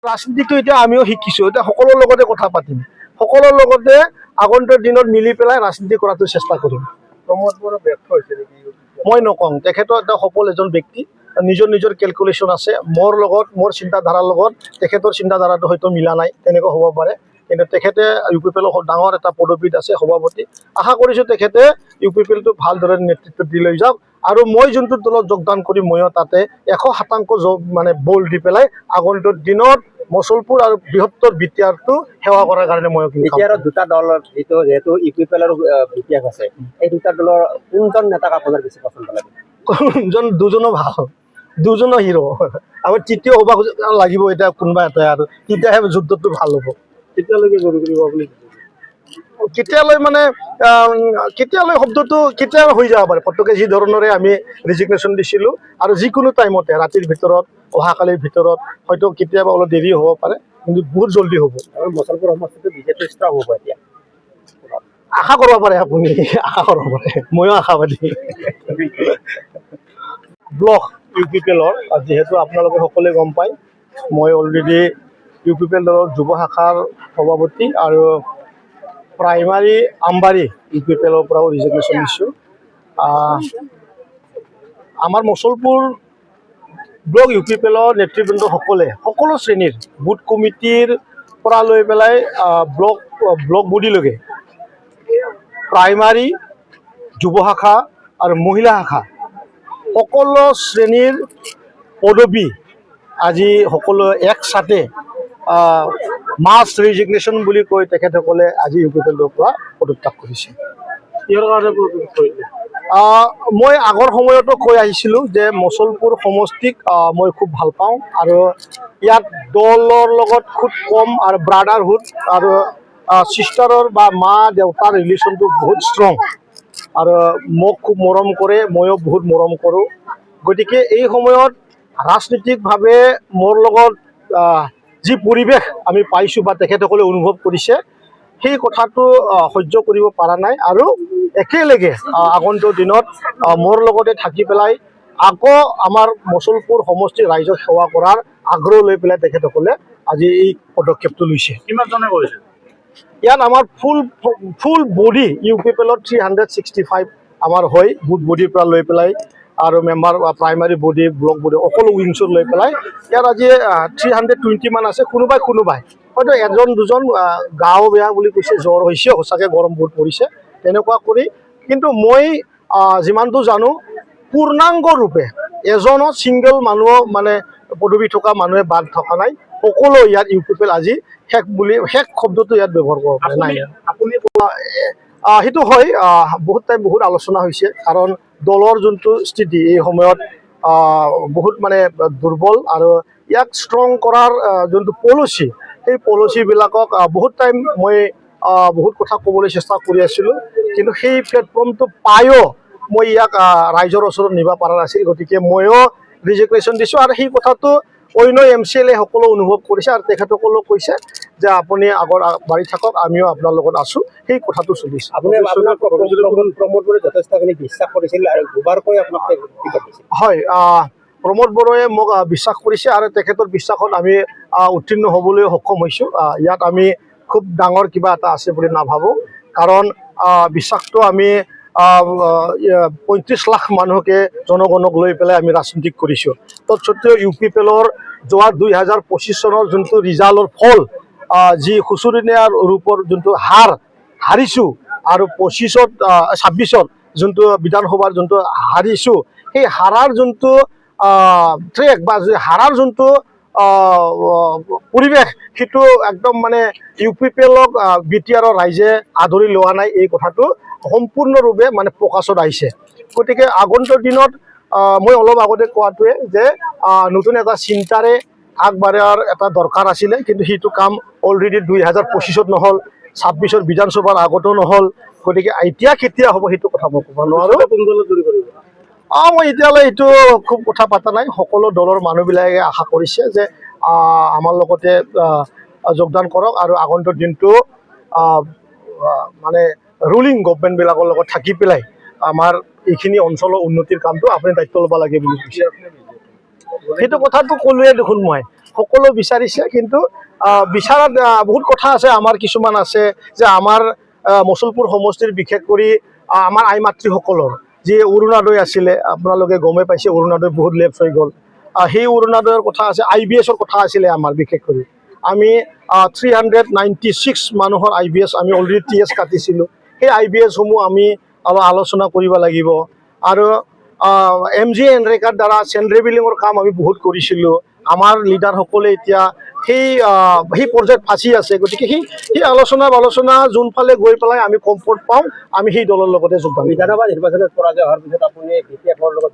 ৰাজনীতিটো এতিয়া আমিও শিকিছোঁ, এতিয়া সকলোৰ লগতে কথা পাতিম, সকলোৰ লগতে আগন্তুক দিনত মিলি পেলাই ৰাজনীতি কৰাটো চেষ্টা কৰিম। প্ৰমোদ বড়ো ব্যৰ্থ হৈছে নেকি? মই নকওঁ, তেখেতৰ এটা সফল এজন ব্যক্তি, নিজৰ নিজৰ কেলকুলেশ্যন আছে। মোৰ লগত, মোৰ চিন্তাধাৰাৰ লগত তেখেতৰ চিন্তাধাৰাটো হয়তো মিলা নাই, তেনেকুৱা হ'ব পাৰে। কিন্তু তেখেতে UPPL ডাঙৰ এটা পদবীত আছে, সভাপতি। আশা কৰিছোঁ তেখেতে UPPLটো ভালদৰে নেতৃত্ব দি লৈ যাওক, আৰু মই যোনটো দলত যোগদান কৰিম ময়ো তাতে 100% মানে বল দি পেলাই আগন্তুক দিনত মচলপুৰ আৰু বৃহত্তৰ BTR-টো সেৱা কৰাৰ কাৰণে মই BTR দুটা দলৰ যিহেতু UPPL BTR আছে, এই দুটা দলৰ কোনজন নেতাক আপোনাৰ বেছি পচন্দ লাগে? দুজনো ভাল, দুজনো হিৰো। আমাৰ তৃতীয় হ'ব লাগিব এতিয়া কোনোবা এটাই, আৰু তেতিয়াহে যুদ্ধটো ভাল হ'ব। কেতিয়ালৈকে জড়িত কৰিব আপুনি? কেতিয়ালৈ মানে কেতিয়ালৈ শব্দটো কেতিয়া হৈ যাব পাৰে, পটককৈ যি ধৰণৰে আমি ৰিজিগনেশ্যন দিছিলোঁ, আৰু যিকোনো টাইমতে ৰাতিৰ ভিতৰত, অহাকালিৰ ভিতৰত, হয়তো কেতিয়াবা অলপ দেৰি হ'ব পাৰে, কিন্তু বহুত জলদি হ'ব। আৰু মচলপুৰ সমষ্টিটো বিজেপি ষ্ট্ৰং হ'ব এতিয়া, আশা কৰিব পাৰে আপুনি, আশা কৰিব পাৰে, ময়ো আশাবাদী। ব্লক UPPL-ৰ যিহেতু আপোনালোকে সকলোৱে গম পায়, মই অলৰেডি UPPL দলৰ যুৱ শাখাৰ সভাপতি, আৰু প্ৰাইমাৰী আমবাৰী UPPL-ৰ পৰাও ৰিজিগনেশ্যন দিছোঁ। আমাৰ মচলপুৰ ব্লক UPPL-ৰ নেতৃবৃন্দসকলে সকলো শ্ৰেণীৰ বুথ কমিটিৰ পৰা লৈ পেলাই ব্লক বডিলৈকে, প্ৰাইমাৰী, যুৱ শাখা আৰু মহিলা শাখা সকলো শ্ৰেণীৰ পদবী আজি সকলো একসাথে মাছ ৰিজিগনেশ্যন বুলি কৈ তেখেতসকলে আজি UPPL-ৰ পৰা পদত্যাগ কৰিছে। কিহৰ কাৰণে পদত্যাগ কৰিলে? মই আগৰ সময়তো কৈ আহিছিলোঁ যে মচলপুৰ সমষ্টিক মই খুব ভাল পাওঁ, আৰু ইয়াত দলৰ লগত খুব কম, আৰু ব্ৰাদাৰহুড আৰু ছিষ্টাৰৰ বা মা দেউতাৰ ৰিলেশ্যনটো বহুত ষ্ট্ৰং, আৰু মোক খুব মৰম কৰে, ময়ো বহুত মৰম কৰোঁ। গতিকে এই সময়ত ৰাজনৈতিকভাৱে মোৰ লগত যি পৰিৱেশ আমি পাইছোঁ বা তেখেতসকলে অনুভৱ কৰিছে, সেই কথাটো সহ্য কৰিব পৰা নাই, আৰু একেলগে আগন্তুক দিনত মোৰ লগতে থাকি পেলাই আকৌ আমাৰ মচলপুৰ সমষ্টিৰ ৰাইজক সেৱা কৰাৰ আগ্ৰহ লৈ পেলাই তেখেতসকলে আজি এই পদক্ষেপটো লৈছে। কিমানজনে কৰিছে? ইয়াত আমাৰ ফুল বডি UPPL-ৰ 365 আমাৰ হয়, বুথ বডিৰ পৰা লৈ পেলাই, আৰু member primary body, block body সকলো উইংছত লৈ পেলাই ইয়াত আজি 320 মান আছে। কোনোবাই হয়তো এজন দুজন গাও বেয়া বুলি কৈছে, জ্বৰ হৈছে, সঁচাকৈ গৰম বহুত পৰিছে, তেনেকুৱা কৰি। কিন্তু মই যিমানটো জানো, পূৰ্ণাংগ ৰূপে এজনো ছিংগল মানুহ মানে পদবী থকা মানুহে বাদ থকা নাই। সকলো ইয়াত UPPL আজি শেষ শব্দটো ইয়াত ব্যৱহাৰ কৰিব নাই। সেইটো হয়, বহুত আলোচনা হৈছে, কাৰণ দলৰ যোনটো স্থিতি এই সময়ত বহুত মানে দুৰ্বল, আৰু ইয়াক ষ্ট্ৰং কৰাৰ যোনটো পলিচি, সেই পলিচিবিলাকক বহুত টাইম মই বহুত কথা ক'বলৈ চেষ্টা কৰি আছিলোঁ, কিন্তু সেই প্লেটফৰ্মটো পায়ো মই ইয়াক ৰাইজৰ ওচৰত নিব পৰা নাছিল। গতিকে ময়ো ৰিজিগনেশ্যন দিছোঁ, আৰু সেই কথাটো অন্য MCLA সকলো অনুভৱ কৰিছে, আৰু তেখেতসকলেও কৈছে যে আপুনি আগৰ বাঢ়ি থাকক, আমিও আপোনাৰ লগত আছোঁ, সেই কথাটো চলিছে। আপুনি প্ৰমোদ বড়োৱে যথেষ্টখিনি বিশ্বাস কৰিছিল, আৰু দুবাৰকৈ আপোনাক দিছিল। হয়, প্ৰমোদ বড়োৱে মোক বিশ্বাস কৰিছে, আৰু তেখেতৰ বিশ্বাসত আমি উত্তীৰ্ণ হ'বলৈ সক্ষম হৈছোঁ। ইয়াত আমি খুব ডাঙৰ কিবা এটা আছে বুলি নাভাবোঁ, কাৰণ বিশ্বাসটো আমি 35 লাখ মানুহকে, জনগণক লৈ পেলাই আমি ৰাজনীতি কৰিছোঁ। তৎসত্ত্বেও UPPL-ৰ যোৱা 2025 চনৰ যোনটো ৰিজাল্টৰ ফল, যি শোচনীয় ৰূপৰ যোনটো হাৰিছোঁ, আৰু 26-ত যোনটো বিধানসভাৰ যোনটো হাৰিছোঁ, সেই হাৰাৰ যোনটো ট্ৰেক বা হাৰাৰ যোনটো পৰিৱেশ, সেইটো একদম মানে UPPL-ক BTR-ৰ ৰাইজে আদৰি লোৱা নাই, এই কথাটো সম্পূৰ্ণৰূপে মানে প্ৰকাশত আহিছে। গতিকে আগন্তুক দিনত মই অলপ আগতে কোৱাটোৱে যে নতুন এটা চিন্তাৰে আগবাঢ়াৰ এটা দৰকাৰ আছিলে, কিন্তু সেইটো কাম অলৰেডি 2025-ত নহ'ল, 26-ৰ বিধানসভাৰ আগতো নহ'ল। গতিকে এতিয়া কেতিয়া হ'ব সেইটো কথা মই ক'ব নোৱাৰোঁ। মই এতিয়ালৈ এইটো খুব কথা পতা নাই। সকলো দলৰ মানুহবিলাকে আশা কৰিছে যে আমাৰ লগতে যোগদান কৰক, আৰু আগন্তুক দিনটো মানে ৰুলিং গভমেণ্টবিলাকৰ লগত থাকি পেলাই আমাৰ এইখিনি অঞ্চলৰ উন্নতিৰ কামটো আপুনি দায়িত্ব ল'ব লাগে বুলি কৈছে। সেইটো কথাটো ক'লোৱে দেখোন মই সকলো বিচাৰিছে কিন্তু বিচাৰাত বহুত কথা আছে আমাৰ কিছুমান আছে যে আমাৰ মচলপুৰ সমষ্টিৰ বিশেষ কৰি আমাৰ আই মাতৃসকলৰ যি অৰুণোদয় আছিলে আপোনালোকে গমেই পাইছে অৰুণোদয় বহুত লেপছ হৈ গ'ল সেই অৰুণোদয়ৰ কথা আছে IBSৰ কথা আছিলে আমাৰ বিশেষ কৰি আমি 396 মানুহৰ IBS আমি অলৰেডি TS কাটিছিলোঁ সেই IBSসমূহ আমি অলপ আলোচনা কৰিব লাগিব আৰু MGNREGAৰ দ্বাৰা চেণ্ড্ৰে বিলিঙৰ কাম আমি বহুত কৰিছিলোঁ আমাৰ লিডাৰসকলে এতিয়া সেই পৰ্যায়ত ফাঁচি আছে গতিকে সেই আলোচনা যোনফালে গৈ পেলাই আমি কমফৰ্ট পাওঁ আমি সেই দলৰ লগতে যোগদান কৰিম। বিধানসভা নিৰ্বাচনত পৰাজয় হোৱাৰ পিছত আপুনি BPF ৰ লগত